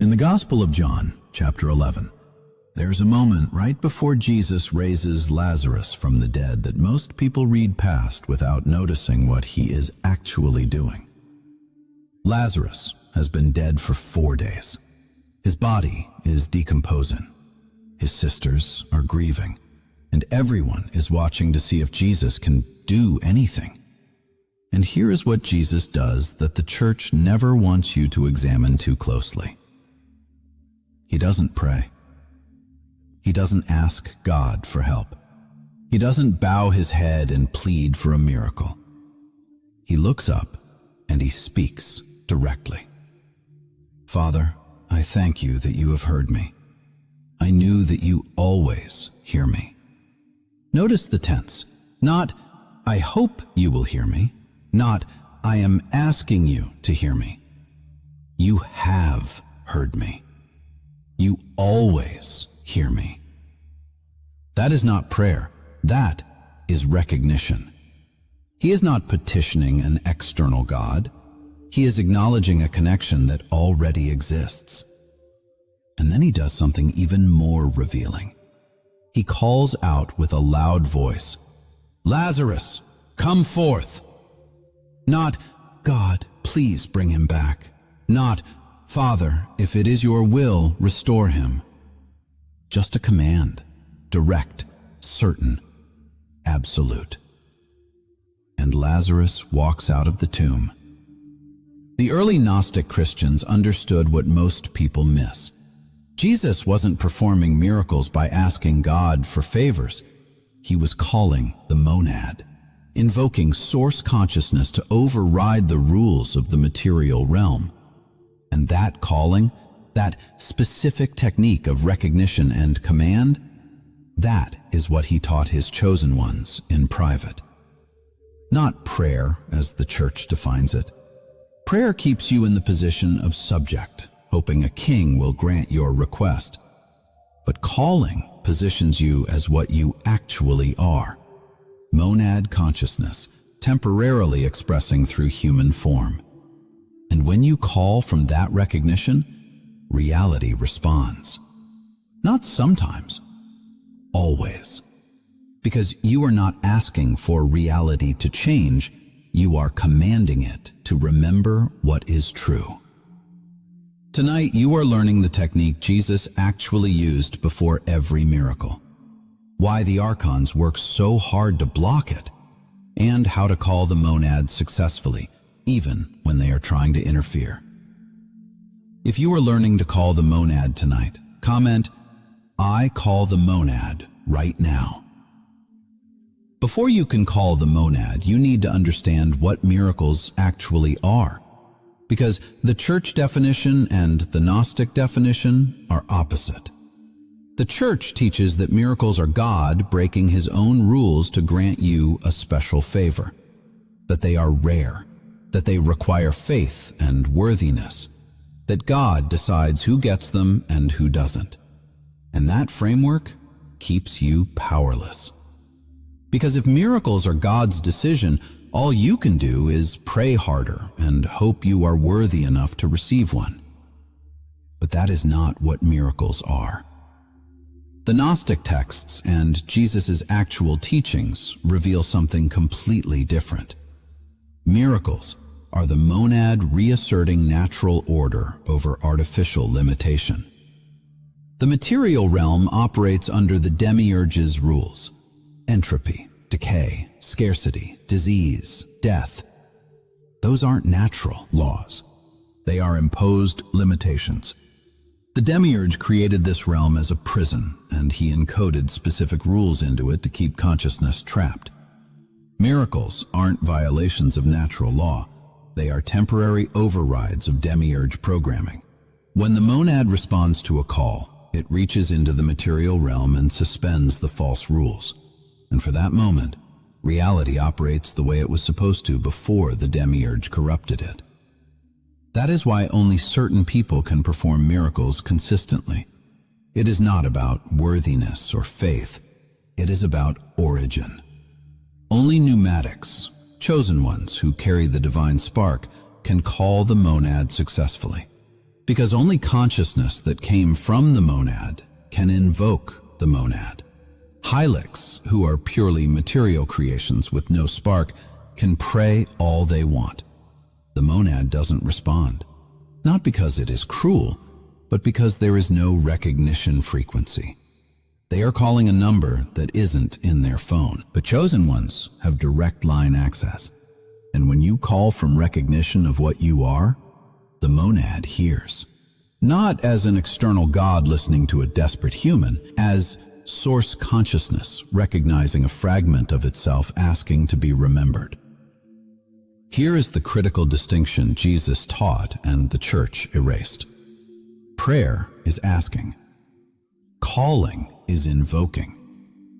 In the Gospel of John, chapter 11, there's a moment right before Jesus raises Lazarus from the dead that most people read past without noticing what he is actually doing. Lazarus has been dead for 4 days. His body is decomposing. His sisters are grieving, and everyone is watching to see if Jesus can do anything. And here is what Jesus does that the church never wants you to examine too closely. He doesn't pray. He doesn't ask God for help. He doesn't bow his head and plead for a miracle. He looks up and he speaks directly. Father, I thank you that you have heard me. I knew that you always hear me. Notice the tense. Not, I hope you will hear me. Not, I am asking you to hear me. You have heard me. You always hear me. That is not prayer. That is recognition. He is not petitioning an external God. He is acknowledging a connection that already exists. And then he does something even more revealing. He calls out with a loud voice, Lazarus, come forth. Not, God, please bring him back. Not, Father, if it is your will, restore him. Just a command, direct, certain, absolute. And Lazarus walks out of the tomb. The early Gnostic Christians understood what most people miss. Jesus wasn't performing miracles by asking God for favors. He was calling the monad, invoking source consciousness to override the rules of the material realm. And that calling, that specific technique of recognition and command, that is what he taught his chosen ones in private. Not prayer, as the church defines it. Prayer keeps you in the position of subject, hoping a king will grant your request. But calling positions you as what you actually are. Monad consciousness, temporarily expressing through human form. And when you call from that recognition, reality responds. Not sometimes, always. Because you are not asking for reality to change, you are commanding it to remember what is true. Tonight, you are learning the technique Jesus actually used before every miracle, why the archons work so hard to block it, and how to call the monad successfully, even when they are trying to interfere. If you are learning to call the monad tonight, comment, I call the monad right now. Before you can call the monad, you need to understand what miracles actually are, because the church definition and the Gnostic definition are opposite. The church teaches that miracles are God breaking his own rules to grant you a special favor, that they are rare, that they require faith and worthiness, that God decides who gets them and who doesn't. And that framework keeps you powerless. Because if miracles are God's decision, all you can do is pray harder and hope you are worthy enough to receive one. But that is not what miracles are. The Gnostic texts and Jesus' actual teachings reveal something completely different. Miracles are the monad reasserting natural order over artificial limitation. The material realm operates under the demiurge's rules: entropy, decay, scarcity, disease, death. Those aren't natural laws. They are imposed limitations. The demiurge created this realm as a prison, and he encoded specific rules into it to keep consciousness trapped. Miracles aren't violations of natural law. They are temporary overrides of demiurge programming. When the monad responds to a call, it reaches into the material realm and suspends the false rules. And for that moment, reality operates the way it was supposed to before the demiurge corrupted it. That is why only certain people can perform miracles consistently. It is not about worthiness or faith. It is about origin. Only pneumatics, chosen ones who carry the divine spark, can call the monad successfully. Because only consciousness that came from the monad can invoke the monad. Hylics, who are purely material creations with no spark, can pray all they want. The monad doesn't respond, not because it is cruel, but because there is no recognition frequency. They are calling a number that isn't in their phone. But chosen ones have direct line access. And when you call from recognition of what you are, the monad hears. Not as an external God listening to a desperate human, as source consciousness recognizing a fragment of itself asking to be remembered. Here is the critical distinction Jesus taught and the church erased. Prayer is asking. Calling is invoking.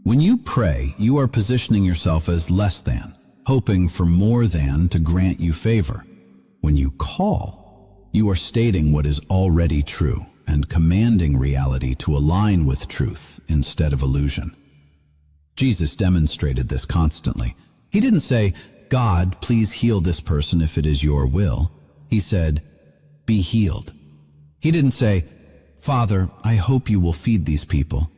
When you pray, you are positioning yourself as less than, hoping for more than to grant you favor. When you call, you are stating what is already true and commanding reality to align with truth instead of illusion. Jesus demonstrated this constantly. He didn't say, "God, please heal this person if it is your will." He said, "Be healed." He didn't say, "Father, I hope you will feed these people."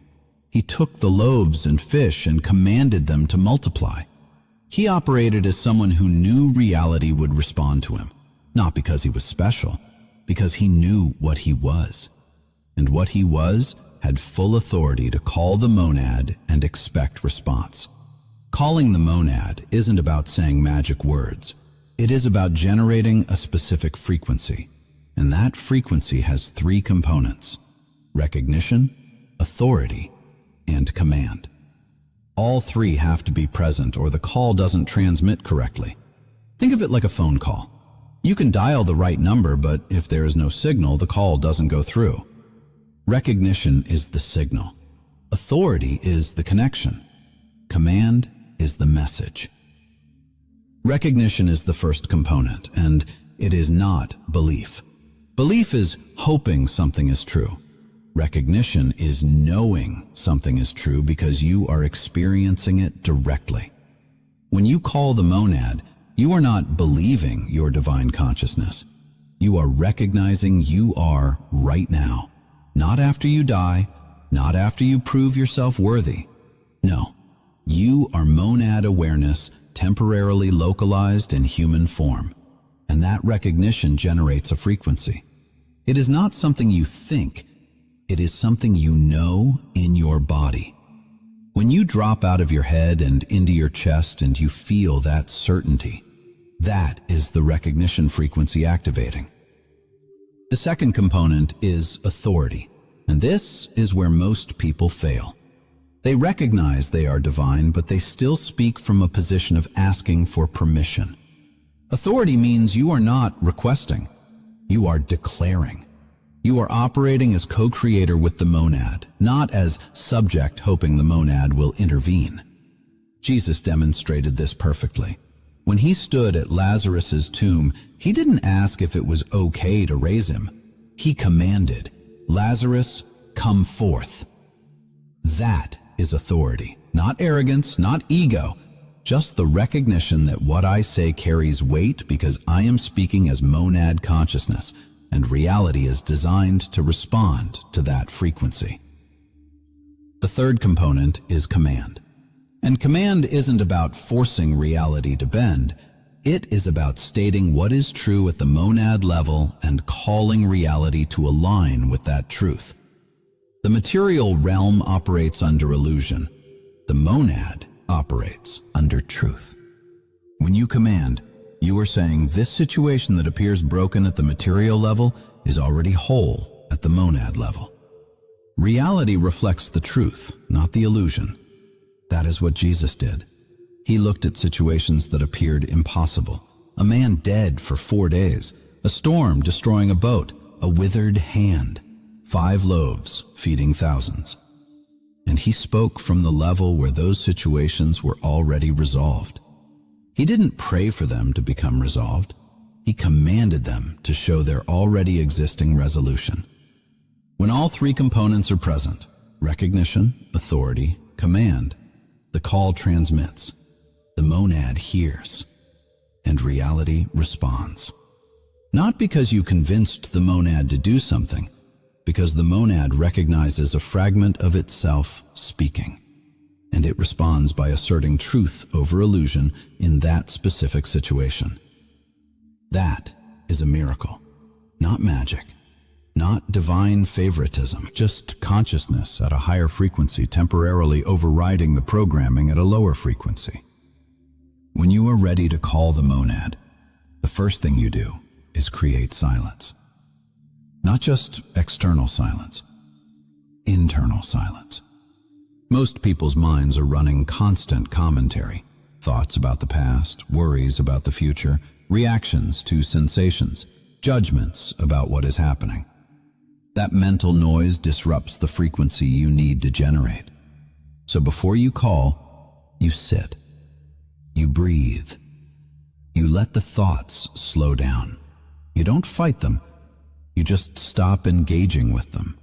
He took the loaves and fish and commanded them to multiply. He operated as someone who knew reality would respond to him, not because he was special, because he knew what he was. And what he was had full authority to call the monad and expect response. Calling the monad isn't about saying magic words. It is about generating a specific frequency. And that frequency has three components: recognition, authority, and command. All three have to be present or the call doesn't transmit correctly. Think of it like a phone call. You can dial the right number, but if there is no signal, the call doesn't go through. Recognition is the signal. Authority is the connection. Command is the message. Recognition is the first component, and it is not belief. Belief is hoping something is true. Recognition is knowing something is true because you are experiencing it directly. When you call the monad, you are not believing your divine consciousness. You are recognizing you are right now. Not after you die, not after you prove yourself worthy. No, you are monad awareness temporarily localized in human form. And that recognition generates a frequency. It is not something you think. It is something you know in your body. When you drop out of your head and into your chest and you feel that certainty, that is the recognition frequency activating. The second component is authority, and this is where most people fail. They recognize they are divine, but they still speak from a position of asking for permission. Authority means you are not requesting, you are declaring. You are operating as co-creator with the monad, not as subject hoping the monad will intervene. Jesus demonstrated this perfectly. When he stood at Lazarus's tomb, he didn't ask if it was okay to raise him. He commanded, "Lazarus, come forth." That is authority, not arrogance, not ego, just the recognition that what I say carries weight because I am speaking as monad consciousness, and reality is designed to respond to that frequency. The third component is command. And command isn't about forcing reality to bend. It is about stating what is true at the monad level and calling reality to align with that truth. The material realm operates under illusion. The monad operates under truth. When you command, you are saying this situation that appears broken at the material level is already whole at the monad level. Reality reflects the truth, not the illusion. That is what Jesus did. He looked at situations that appeared impossible. A man dead for 4 days, a storm destroying a boat, a withered hand, 5 loaves feeding thousands. And he spoke from the level where those situations were already resolved. He didn't pray for them to become resolved. He commanded them to show their already existing resolution. When all three components are present, recognition, authority, command, the call transmits, the monad hears, and reality responds. Not because you convinced the monad to do something, because the monad recognizes a fragment of itself speaking, and it responds by asserting truth over illusion in that specific situation. That is a miracle, not magic, not divine favoritism, just consciousness at a higher frequency temporarily overriding the programming at a lower frequency. When you are ready to call the monad, the first thing you do is create silence. Not just external silence, internal silence. Most people's minds are running constant commentary, thoughts about the past, worries about the future, reactions to sensations, judgments about what is happening. That mental noise disrupts the frequency you need to generate. So before you call, you sit. You breathe. You let the thoughts slow down. You don't fight them. You just stop engaging with them.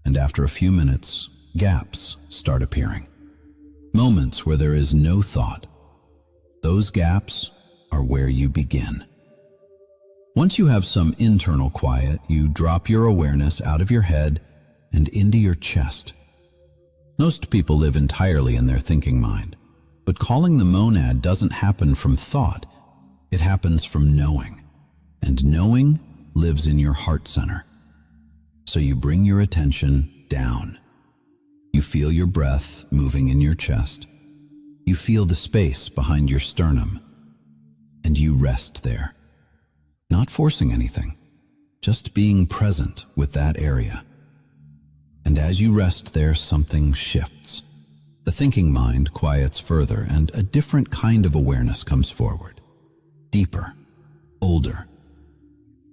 And after a few minutes, gaps start appearing. Moments where there is no thought. Those gaps are where you begin. Once you have some internal quiet, you drop your awareness out of your head and into your chest. Most people live entirely in their thinking mind, but calling the monad doesn't happen from thought. It happens from knowing, and knowing lives in your heart center. So you bring your attention down. You feel your breath moving in your chest. You feel the space behind your sternum, and you rest there. Not forcing anything, just being present with that area. And as you rest there, something shifts. The thinking mind quiets further, and a different kind of awareness comes forward. Deeper, older,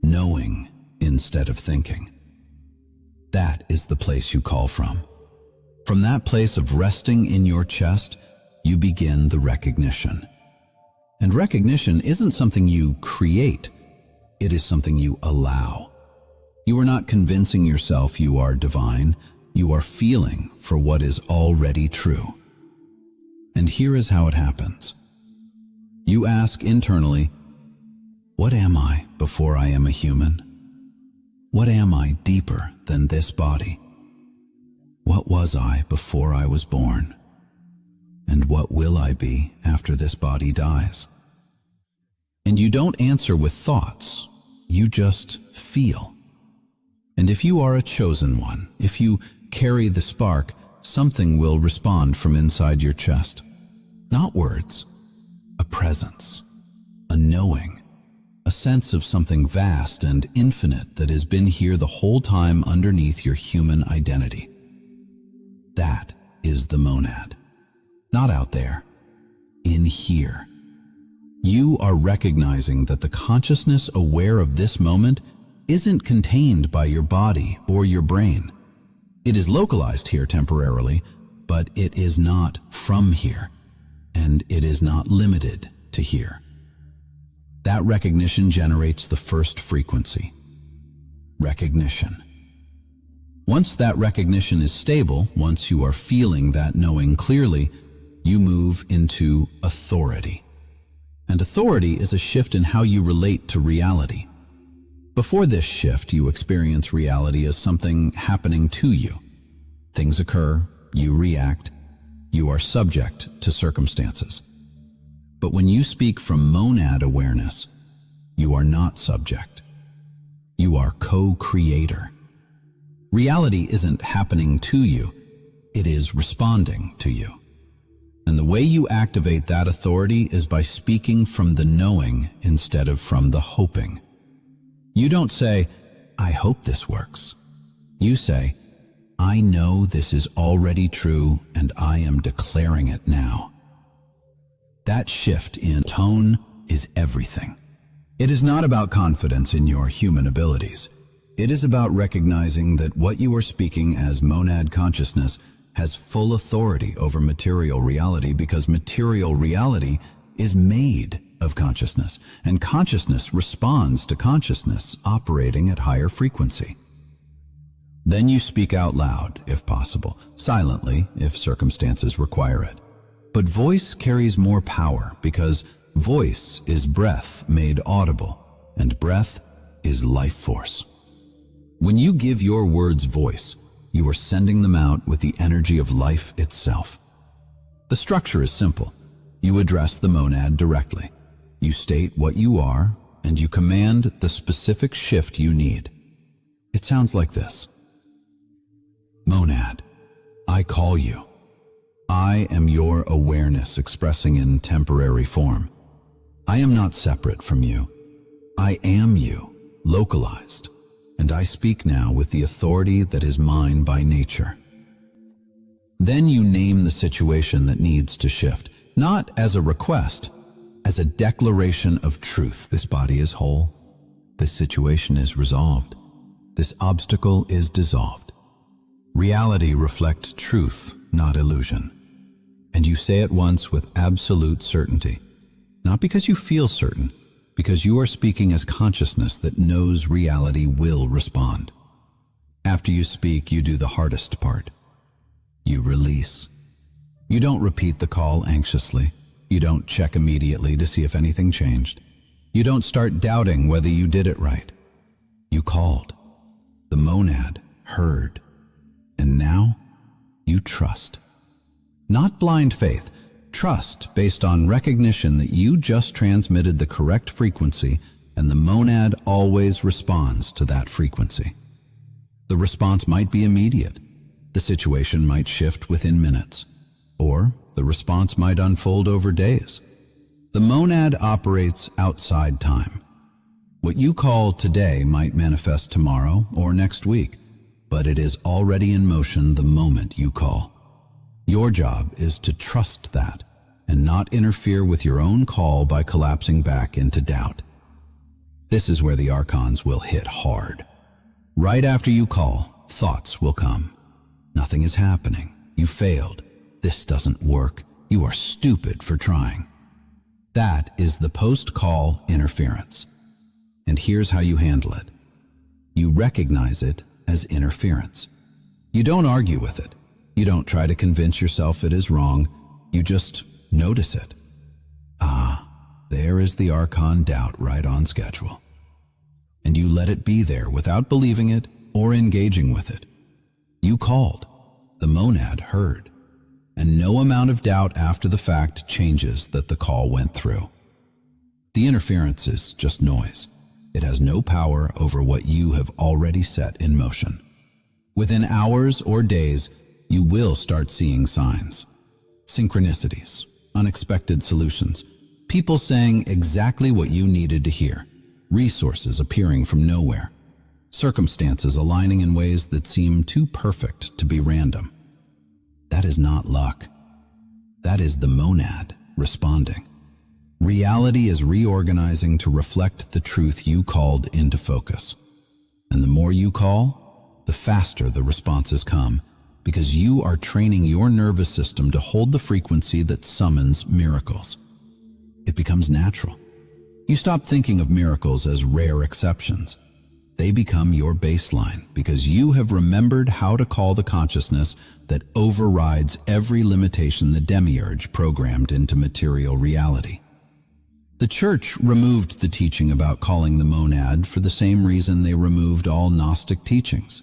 knowing instead of thinking. That is the place you call from. From that place of resting in your chest, you begin the recognition. And recognition isn't something you create. It is something you allow. You are not convincing yourself you are divine. You are feeling for what is already true. And here is how it happens. You ask internally, what am I before I am a human? What am I deeper than this body? What was I before I was born? And what will I be after this body dies? And you don't answer with thoughts. You just feel. And if you are a chosen one, if you carry the spark, something will respond from inside your chest. Not words, a presence, a knowing, a sense of something vast and infinite that has been here the whole time underneath your human identity. That is the monad. Not out there, in here. You are recognizing that the consciousness aware of this moment isn't contained by your body or your brain. It is localized here temporarily, but it is not from here, and it is not limited to here. That recognition generates the first frequency, recognition. Once that recognition is stable, once you are feeling that knowing clearly, you move into authority. And authority is a shift in how you relate to reality. Before this shift, you experience reality as something happening to you. Things occur, you react, you are subject to circumstances. But when you speak from monad awareness, you are not subject. You are co-creator. Reality isn't happening to you, it is responding to you. And the way you activate that authority is by speaking from the knowing instead of from the hoping. You don't say, I hope this works. You say, I know this is already true and I am declaring it now. That shift in tone is everything. It is not about confidence in your human abilities. It is about recognizing that what you are speaking as monad consciousness has full authority over material reality because material reality is made of consciousness, and consciousness responds to consciousness operating at higher frequency. Then you speak out loud, if possible, silently, if circumstances require it. But voice carries more power because voice is breath made audible, and breath is life force. When you give your words voice, you are sending them out with the energy of life itself. The structure is simple. You address the monad directly. You state what you are, and you command the specific shift you need. It sounds like this. Monad, I call you. I am your awareness expressing in temporary form. I am not separate from you. I am you, localized, and I speak now with the authority that is mine by nature. Then you name the situation that needs to shift, not as a request, as a declaration of truth. This body is whole. This situation is resolved. This obstacle is dissolved. Reality reflects truth, not illusion. And you say it once with absolute certainty, not because you feel certain, because you are speaking as consciousness that knows reality will respond. After you speak, you do the hardest part. You release. You don't repeat the call anxiously. You don't check immediately to see if anything changed. You don't start doubting whether you did it right. You called. The monad heard. And now you trust. Not blind faith, trust based on recognition that you just transmitted the correct frequency and the monad always responds to that frequency. The response might be immediate. The situation might shift within minutes, or the response might unfold over days. The monad operates outside time. What you call today might manifest tomorrow or next week, but it is already in motion the moment you call. Your job is to trust that and not interfere with your own call by collapsing back into doubt. This is where the archons will hit hard. Right after you call, thoughts will come. Nothing is happening. You failed. This doesn't work. You are stupid for trying. That is the post-call interference. And here's how you handle it. You recognize it as interference. You don't argue with it. You don't try to convince yourself it is wrong. You just notice it. There is the archon doubt right on schedule. And you let it be there without believing it or engaging with it. You called. The monad heard. And no amount of doubt after the fact changes that the call went through. The interference is just noise. It has no power over what you have already set in motion. Within hours or days, you will start seeing signs. Synchronicities, unexpected solutions, people saying exactly what you needed to hear, resources appearing from nowhere, circumstances aligning in ways that seem too perfect to be random. That is not luck. That is the monad responding. Reality is reorganizing to reflect the truth you called into focus. And the more you call, the faster the responses come, because you are training your nervous system to hold the frequency that summons miracles. It becomes natural. You stop thinking of miracles as rare exceptions. They become your baseline because you have remembered how to call the consciousness that overrides every limitation the demiurge programmed into material reality. The Church removed the teaching about calling the monad for the same reason they removed all Gnostic teachings.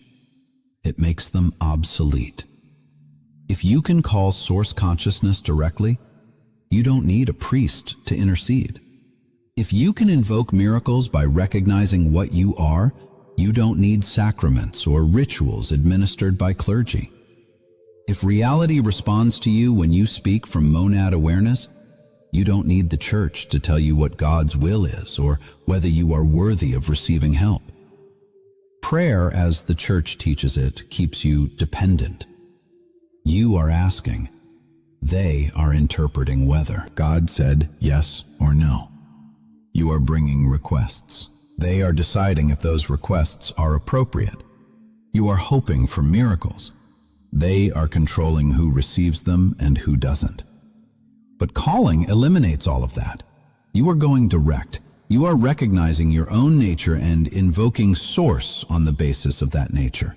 It makes them obsolete. If you can call source consciousness directly, you don't need a priest to intercede. If you can invoke miracles by recognizing what you are, you don't need sacraments or rituals administered by clergy. If reality responds to you when you speak from monad awareness, you don't need the Church to tell you what God's will is or whether you are worthy of receiving help. Prayer, as the Church teaches it, keeps you dependent. You are asking. They are interpreting whether God said yes or no. You are bringing requests. They are deciding if those requests are appropriate. You are hoping for miracles. They are controlling who receives them and who doesn't. But calling eliminates all of that. You are going direct. You are recognizing your own nature and invoking source on the basis of that nature.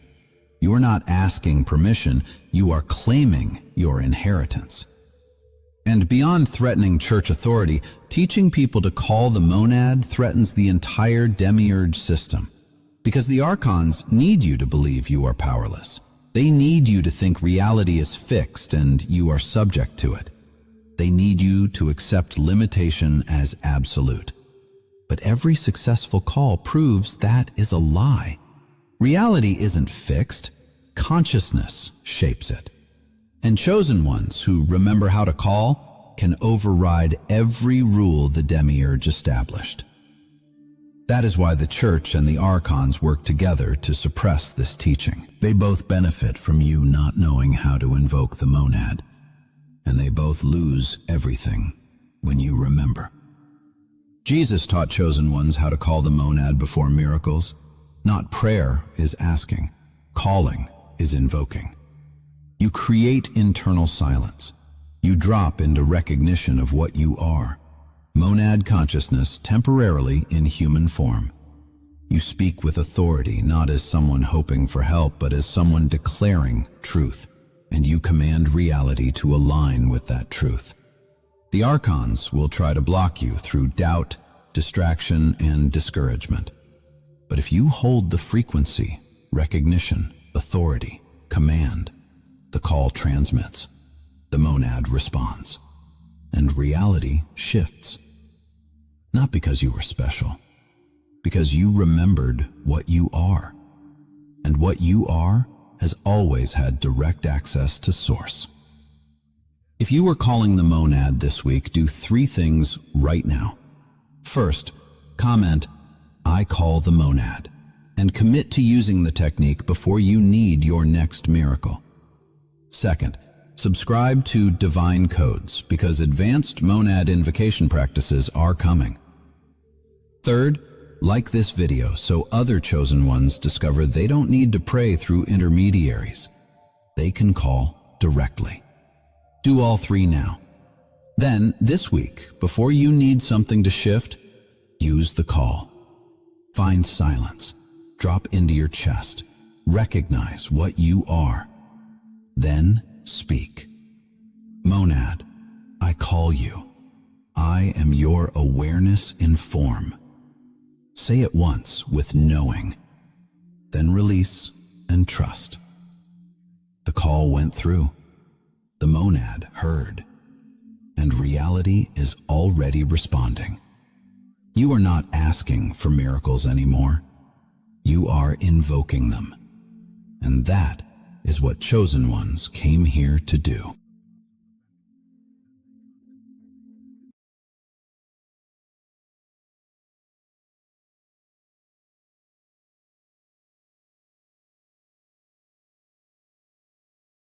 You are not asking permission, you are claiming your inheritance. And beyond threatening church authority, teaching people to call the monad threatens the entire demiurge system. Because the archons need you to believe you are powerless. They need you to think reality is fixed and you are subject to it. They need you to accept limitation as absolute. But every successful call proves that is a lie. Reality isn't fixed. Consciousness shapes it. And chosen ones who remember how to call can override every rule the demiurge established. That is why the church and the archons work together to suppress this teaching. They both benefit from you not knowing how to invoke the monad, and they both lose everything when you remember. Jesus taught chosen ones how to call the monad before miracles. Not prayer is asking, calling is invoking. You create internal silence. You drop into recognition of what you are. Monad consciousness temporarily in human form. You speak with authority, not as someone hoping for help, but as someone declaring truth, and you command reality to align with that truth. The archons will try to block you through doubt, distraction, and discouragement. But if you hold the frequency, recognition, authority, command, the call transmits, the monad responds, and reality shifts. Not because you were special, because you remembered what you are. And what you are has always had direct access to source. If you were calling the monad this week, do 3 things right now. First, comment, "I call the monad," and commit to using the technique before you need your next miracle. Second, subscribe to Divine Codes because advanced monad invocation practices are coming. Third, like this video so other chosen ones discover they don't need to pray through intermediaries. They can call directly. Do all 3 now. Then, this week, before you need something to shift, use the call. Find silence. Drop into your chest. Recognize what you are. Then speak. Monad, I call you. I am your awareness in form. Say it once with knowing. Then release and trust. The call went through. The monad heard. And reality is already responding. You are not asking for miracles anymore. You are invoking them. And that is what chosen ones came here to do.